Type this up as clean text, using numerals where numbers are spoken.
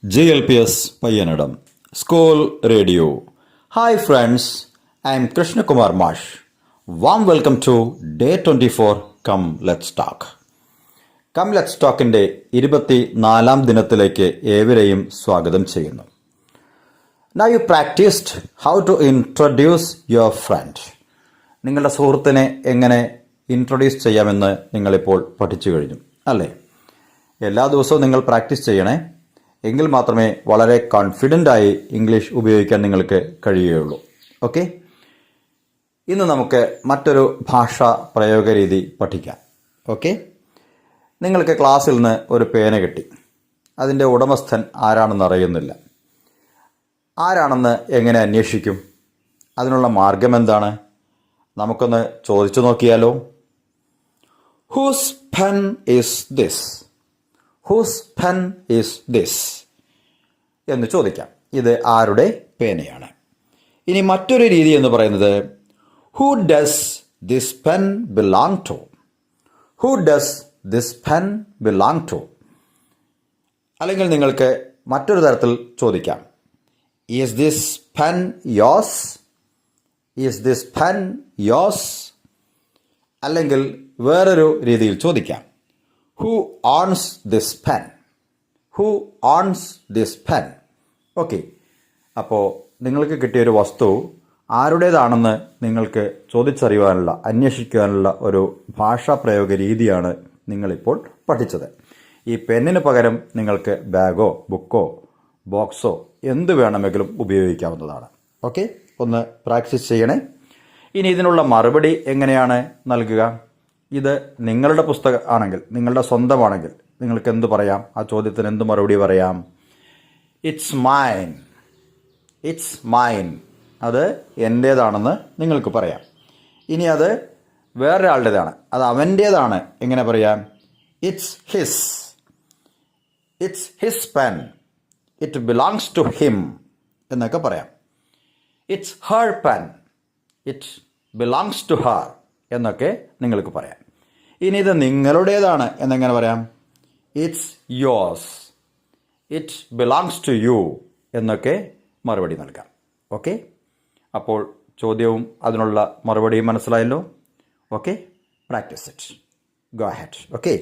GLPS Payanadam School Radio. Hi friends, I am Krishna Kumar Marsh. Warm welcome to Day 24 Come Let's Talk. Come Let's Talkന്റെ 24ാം ദിനത്തിലേക്ക് ഏവരെയും സ്വാഗതം ചെയ്യുന്നു. Now you practiced how to introduce your friend. നിങ്ങളുടെ സുഹൃത്തിനെ എങ്ങനെ introduce ചെയ്യാമെന്ന് നിങ്ങളിപ്പോൾ പഠിച്ചു കഴിഞ്ഞു അല്ലേ? എല്ലാ ദിവസവും നിങ്ങൾ പ്രാക്ടീസ് ചെയ്യണേ, എങ്കിൽ മാത്രമേ വളരെ കോൺഫിഡൻ്റായി ഇംഗ്ലീഷ് ഉപയോഗിക്കാൻ നിങ്ങൾക്ക് കഴിയുകയുള്ളൂ. ഓക്കെ, ഇന്ന് നമുക്ക് മറ്റൊരു ഭാഷാ പ്രയോഗ രീതി പഠിക്കാം. ഓക്കെ, നിങ്ങൾക്ക് ക്ലാസ്സിൽ നിന്ന് ഒരു പേന കിട്ടി. അതിൻ്റെ ഉടമസ്ഥൻ ആരാണെന്ന് അറിയുന്നില്ല. ആരാണെന്ന് എങ്ങനെ അന്വേഷിക്കും? അതിനുള്ള മാർഗം എന്താണ്? നമുക്കൊന്ന് ചോദിച്ചു നോക്കിയാലോ. Whose pen is this? Whose pen is this എന്ന് ചോദിക്കാം. ഇത് ആരുടെ പേനയാണ്? ഇനി മറ്റൊരു രീതി എന്ന് പറയുന്നത് who does this pen belong to? Who does this pen belong to? അല്ലെങ്കിൽ നിങ്ങൾക്ക് മറ്റൊരു തരത്തിൽ ചോദിക്കാം, is this pen yours? Is this pen yours? അല്ലെങ്കിൽ വേറൊരു രീതിയിൽ ചോദിക്കാം, Who owns this pen? Who owns this pen? Okay, അപ്പോൾ നിങ്ങൾക്ക് കിട്ടിയൊരു വസ്തു ആരുടേതാണെന്ന് നിങ്ങൾക്ക് ചോദിച്ചറിയുവാനുള്ള, അന്വേഷിക്കുവാനുള്ള ഒരു ഭാഷാ പ്രയോഗ രീതിയാണ് നിങ്ങളിപ്പോൾ പഠിച്ചത്. ഈ പെന്നിന് പകരം നിങ്ങൾക്ക് ബാഗോ ബുക്കോ ബോക്സോ എന്ത് വേണമെങ്കിലും ഉപയോഗിക്കാവുന്നതാണ്. ഓക്കെ, ഒന്ന് പ്രാക്ടീസ് ചെയ്യണേ. ഇനി ഇതിനുള്ള മറുപടി എങ്ങനെയാണ് നൽകുക? ഇത് നിങ്ങളുടെ പുസ്തകം ആണെങ്കിൽ, നിങ്ങളുടെ സ്വന്തമാണെങ്കിൽ നിങ്ങൾക്ക് എന്ത് പറയാം? ആ ചോദ്യത്തിന് എന്ത് മറുപടി പറയാം? It's mine. It's mine. അത് എൻ്റേതാണെന്ന് നിങ്ങൾക്ക് പറയാം. ഇനി അത് വേറൊരാളുടേതാണ്, അത് അവൻ്റേതാണ്, എങ്ങനെ പറയാം? It's his. It's his pen. It belongs to him എന്നൊക്കെ പറയാം. It's her pen. It belongs to her എന്നൊക്കെ നിങ്ങൾക്ക് പറയാം. ഇനി ഇത് നിങ്ങളുടേതാണ് എന്നെങ്ങനെ പറയാം? It's yours. It belongs to you എന്നൊക്കെ മറുപടി നൽകാം. ഓക്കെ, അപ്പോൾ ചോദ്യവും അതിനുള്ള മറുപടിയും മനസ്സിലായല്ലോ. Okay, practice it. Go ahead. Okay.